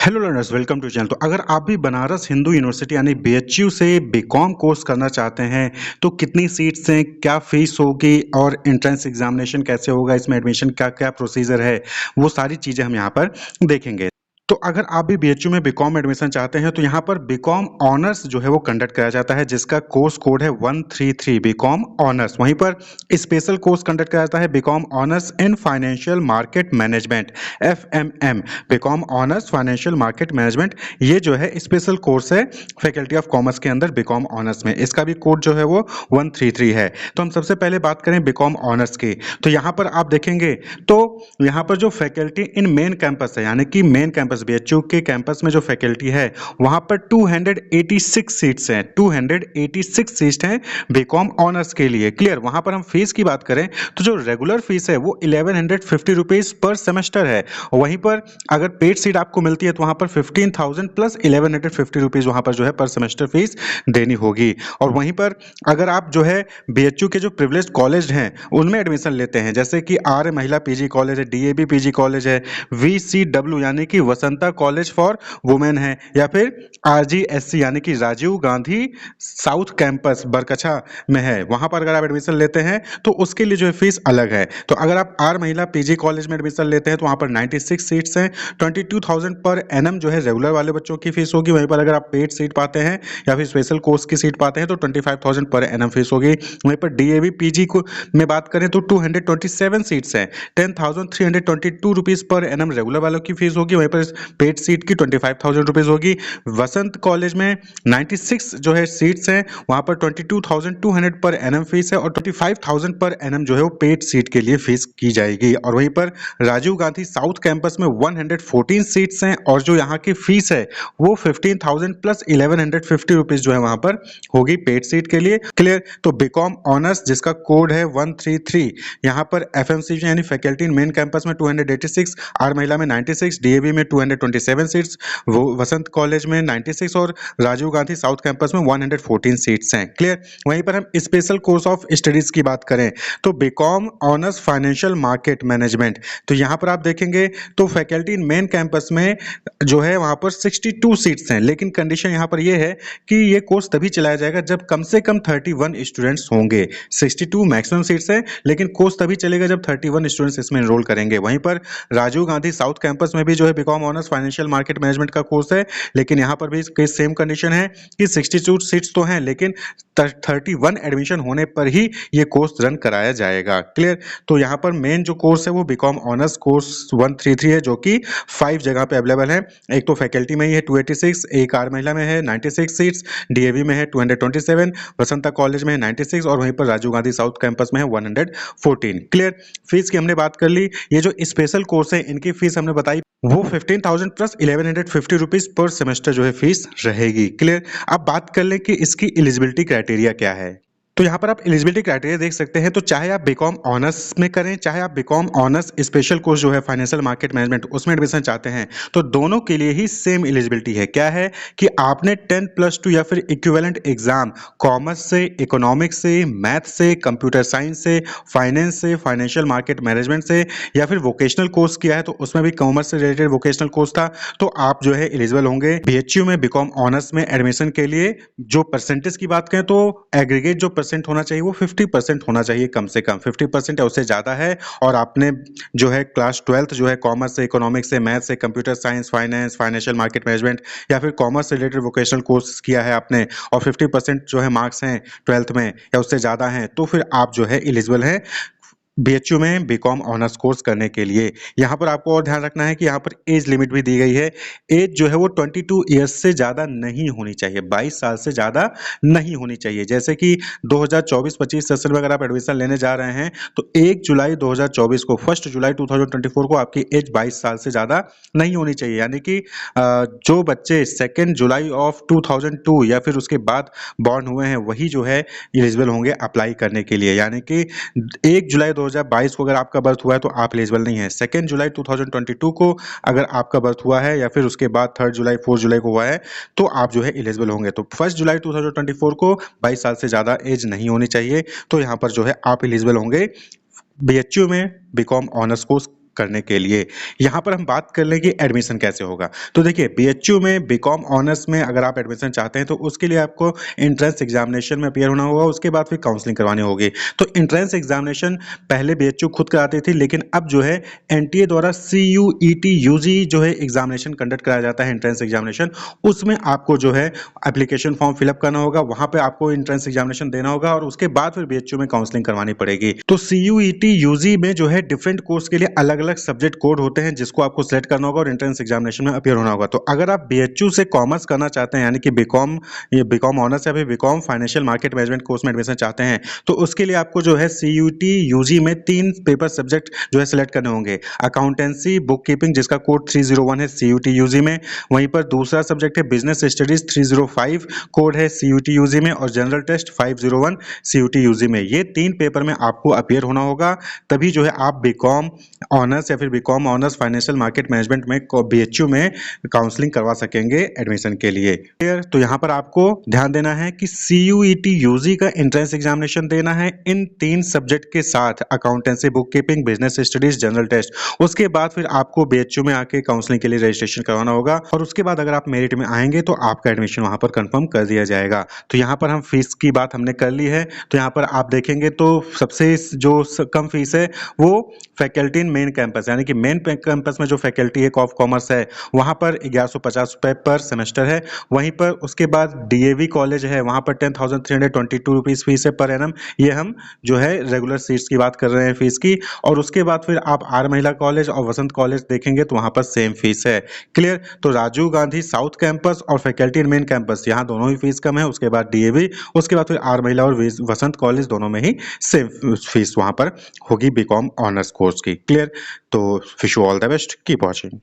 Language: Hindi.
Hello learners, welcome to channel. तो अगर आप भी बनारस हिंदू यूनिवर्सिटी यानी बीएचयू से बीकॉम कोर्स करना चाहते हैं तो कितनी सीट्स हैं, क्या फीस होगी और एंट्रेंस एग्जामिनेशन कैसे होगा, इसमें एडमिशन क्या क्या प्रोसीजर है, वो सारी चीज़ें हम यहाँ पर देखेंगे। तो अगर आप भी बीएचयू में बीकॉम एडमिशन चाहते हैं तो यहाँ पर बीकॉम ऑनर्स जो है वो कंडक्ट कराया जाता है, जिसका कोर्स कोड है 133 बीकॉम ऑनर्स। वहीं पर स्पेशल कोर्स कंडक्ट कराया जाता है BCom honours in financial market management, FMM. BCom honours financial market management, ये जो है स्पेशल कोर्स है फैकल्टी ऑफ कॉमर्स के अंदर बीकॉम ऑनर्स में। इसका भी कोड जो है वो 133 है। तो हम सबसे पहले बात करें बीकॉम ऑनर्स की, तो यहाँ पर आप देखेंगे तो यहाँ पर जो फैकल्टी इन मेन कैंपस है, यानी कि मेन कैंपस बीएचयू के कैंपस में जो फैकल्टी है वहां पर 286 सीट्स हैं। 286 सीट्स हैं बीकॉम ऑनर्स के लिए। क्लियर। वहां पर हम फीस की बात करें तो जो रेगुलर फीस है वो 1150 रुपीज पर सेमेस्टर है। वहीं पर अगर पेड सीट आपको मिलती है तो वहां पर 15,000 प्लस 1150 रुपीज वहां पर जो है पर सेमेस्टर फीस देनी होगी। और वहीं पर अगर आप जो है बीएचयू के जो प्रिविलेज्ड कॉलेज हैं उनमें एडमिशन लेते हैं, जैसे कि आर्य महिला पीजी कॉलेज है, डीएबी पीजी कॉलेज है, वीसीडब्ल्यू यानी कि वसंता कॉलेज फॉर वुमेन है, या फिर आरजीएससी यानी कि राजीव गांधी साउथ कैंपस बरकछा में है, वहां पर अगर आप एडमिशन लेते हैं तो उसके लिए जो है फीस अलग है। तो अगर आप आर महिला पीजी कॉलेज में एडमिशन लेते हैं तो वहां पर 96 सीट्स हैं, 22,000 पर एनम जो है रेगुलर वाले बच्चों की फीस होगी। वहीं पर अगर आप पेड सीट पाते हैं या फिर स्पेशल कोर्स की सीट पाते हैं तो 25,000 पर एनम फीस होगी। वहीं पर डीएवी पीजी को में बात करें तो 227 सीट्स हैं, 10,322 रुपीज पर एनम रेगुलर वालों की फीस होगी। वहीं पर पेड सीट की 25,000 रुपीज होगी। वसंत कॉलेज में 96 जो है सीट्स हैं, वहां पर 22,200 पर एनम फीस है और 25,000 पर एनम जो है वो पेड सीट के लिए फीस की जाएगी। और वहीं पर राजीव गांधी साउथ कैंपस में 114 सीट्स हैं और जो यहाँ की फीस है वो 15,000 प्लस 1150 रुपीज जो है वहां पर होगी पेड सीट के लिए। क्लियर। तो बीकॉम ऑनर्स जिसका कोड है 133, यहाँ पर एफएमसीजी यानी फैकल्टी इन मेन कैंपस में 286, आर महिला में 96, डीएवी में 227 सीट्स, वो वसंत कॉलेज में 96 और राजीव गांधी साउथ कैंपस में 114 सीट्स हैं। क्लियर। वहीं पर हम स्पेशल कोर्स ऑफ स्टडीज की बात करें तो BCom honours financial market management, तो यहाँ पर आप देखेंगे तो फैकल्टी इन मेन कैंपस में जो है वहां पर 62 सीट्स हैं, लेकिन कंडीशन यहाँ पर यह है कि ये कोर्स तभी चलाया जाएगा जब कम से कम 31 स्टूडेंट्स होंगे। 62 मैक्सिमम सीट्स हैं, लेकिन कोर्स तभी चलेगा जब 31 स्टूडेंट्स इसमें एनरोल करेंगे। वहीं पर राजीव गांधी साउथ कैंपस में भी जो है BCom honours financial market management का कोर्स है, लेकिन यहाँ पर भी सेम कंडीशन है कि 62 सीट्स तो हैं, लेकिन 31 एडमिशन होने पर ही ये कोर्स रन कराया जाएगा। क्लियर। तो यहाँ पर मेन जो कोर्स है वो बीकॉम ऑनर्स कोर्स 133 है, जो कि 5 जगह पे अवेलेबल है। एक तो फैकल्टी में ही है 286, एक आर महिला में है 96 सीट्स, डीएवी में है 227, वसंता कॉलेज में है 96 और वहीं पर राजीव गांधी साउथ कैंपस में है 114। क्लियर। फीस की हमने बात कर ली। ये जो स्पेशल कोर्स है इनकी फीस हमने बताई वो 15,000 प्लस 1150 रुपीज पर सेमेस्टर जो है फीस रहेगी। क्लियर। अब बात कर लें कि इसकी एलिजिबिलिटी क्राइटेरिया क्या है। तो यहाँ पर आप एलिजिबिलिटी क्राइटेरिया देख सकते हैं। तो चाहे आप बीकॉम ऑनर्स में करें, चाहे आप बीकॉम ऑनर्स स्पेशल कोर्स जो है फाइनेंशियल मार्केट मैनेजमेंट उसमें एडमिशन चाहते हैं, तो दोनों के लिए ही सेम एलिजिबिलिटी है। क्या है कि आपने 10+2 या फिर इक्विवेलेंट एग्जाम कॉमर्स से, इकोनॉमिक्स से, मैथ से, कंप्यूटर साइंस से, फाइनेंस से, फाइनेंशियल मार्केट मैनेजमेंट से, या फिर वोकेशनल कोर्स किया है तो उसमें भी कॉमर्स से रिलेटेड वोकेशनल कोर्स था, तो आप जो है एलिजिबल होंगे बीएचयू में बीकॉम ऑनर्स में एडमिशन के लिए। जो परसेंटेज की बात करें तो एग्रीगेट जो परसेंट होना चाहिए वो 50% होना चाहिए, कम से कम 50% या उससे ज़्यादा है। और आपने जो है क्लास 12th जो है कॉमर्स से, इकोनॉमिक्स से, मैथ से, computer science, finance, financial market management या फिर कॉमर्स से रिलेटेड वोकेशनल कोर्स किया है आपने और 50% जो है मार्क्स हैं 12th में या उससे ज़्यादा हैं, तो फिर आप जो है एलिजिबल हैं बीएचयू में बीकॉम ऑनर्स कोर्स करने के लिए। यहाँ पर आपको और ध्यान रखना है कि यहाँ पर एज लिमिट भी दी गई है। एज जो है वो 22 ईयर्स से ज़्यादा नहीं होनी चाहिए, 22 साल से ज़्यादा नहीं होनी चाहिए। जैसे कि 2024-25 सेशन में अगर आप एडमिशन लेने जा रहे हैं तो 1 जुलाई 2024 को 1 जुलाई 2024 को आपकी एज 22 साल से ज़्यादा नहीं होनी चाहिए। यानी कि जो बच्चे 2 जुलाई ऑफ 2002 या फिर उसके बाद बॉर्न हुए हैं वही जो है एलिजिबल होंगे अप्लाई करने के लिए। यानी कि 1 जुलाई 2022 को अगर आपका बर्थ हुआ है तो आप एलिजिबल नहीं है। 2 जुलाई 2022 को अगर आपका बर्थ हुआ है या फिर उसके बाद 3 जुलाई 4 जुलाई को हुआ है तो आप जो है एलिजिबल होंगे। तो 1 जुलाई 2024 को 22 साल से ज़्यादा एज नहीं होनी चाहिए, तो यहाँ पर जो है आप एलिजिबल होंगे बीएचयू में बीकॉम ऑनर्स कोर्स करने के लिए। यहाँ पर हम बात कर लें कि एडमिशन कैसे होगा। तो देखिए बीएचयू में बीकॉम ऑनर्स में अगर आप एडमिशन चाहते हैं तो उसके लिए आपको एंट्रेंस एग्जामिनेशन में अपीयर होना होगा, उसके बाद फिर काउंसलिंग करवानी होगी। तो एंट्रेंस एग्जामिनेशन पहले बीएचयू खुद कराती थी, लेकिन अब जो है एनटीए द्वारा सीयूईटी यूजी जो है एग्जामिनेशन कंडक्ट कराया जाता है एंट्रेंस एग्जामिनेशन। उसमें आपको जो है एप्लीकेशन फॉर्म फिलअप करना होगा, वहां पे आपको एंट्रेंस एग्जामिनेशन देना होगा और उसके बाद फिर बीएचयू में काउंसलिंग करवानी पड़ेगी। तो सीयूईटी यूजी में जो है डिफरेंट कोर्स के लिए अलग अलग सब्जेक्ट कोड होते हैं जिसको आपको सिलेक्ट करना होगा और एंट्रेंस एग्जामिनेशन में अपीयर होना होगा। तो अगर आप बीएचयू से कॉमर्स करना चाहते हैं यानी कि बीकॉम, ये बीकॉम ऑनर्स या फिर BCom financial market management course में एडमिशन चाहते हैं तो उसके लिए आपको जो है सीयूटी यूजी में 3 पेपर सब्जेक्ट जो है सिलेक्ट करने होंगे। अकाउंटेंसी, बुक कीपिंग जिसका कोड 301 है सीयूटी यूजी में, वहीं पर दूसरा सब्जेक्ट है बिजनेस स्टडीज 305 कोड है सीयूटी यूजी में, और जनरल टेस्ट 501 सीयूटी यूजी में। ये 3 पेपर में आपको अपीयर होना होगा, तभी जो है आप बीकॉम ऑनर्स या फिर BCom honours financial market management में बीएचयू में काउंसलिंग करवा सकेंगे एडमिशन के लिए। क्लियर? तो यहाँ पर आपको ध्यान देना है कि सीयूईटी यूजी का एंट्रेंस एग्जामिनेशन देना है इन 3 सब्जेक्ट के साथ, accountancy, book keeping, business studies, general test. उसके बाद फिर आपको बीएचयू में आके काउंसलिंग के लिए रजिस्ट्रेशन करवाना होगा और उसके बाद अगर आप मेरिट में आएंगे तो आपका एडमिशन वहां पर कंफर्म कर दिया जाएगा। तो यहाँ पर हम फीस की बात हमने कर ली है। तो यहाँ पर आप देखेंगे तो सबसे जो कम फीस है वो फैकल्टी इन मेन कैंपस यानी कि मेन कैंपस में जो फैकल्टी है ऑफ कॉमर्स है वहां पर 1150 रुपए पर सेमेस्टर है। वहीं पर उसके बाद डीएवी कॉलेज है वहां पर 10,322 रुपीज फीस है पर एनम। ये हम जो है रेगुलर सीट्स की बात कर रहे हैं फीस की। और उसके बाद फिर आप आर महिला कॉलेज और वसंत कॉलेज देखेंगे तो वहां पर सेम फीस है। क्लियर? तो राजीव गांधी साउथ कैंपस और फैकल्टी इन मेन कैंपस यहाँ दोनों ही फीस कम है। उसके बाद डीएवी, उसके बाद फिर आर महिला और वसंत कॉलेज दोनों में ही सेम फीस वहां पर होगी बीकॉम ऑनर्स कोर्स की। क्लियर? तो wish you all the best, keep watching.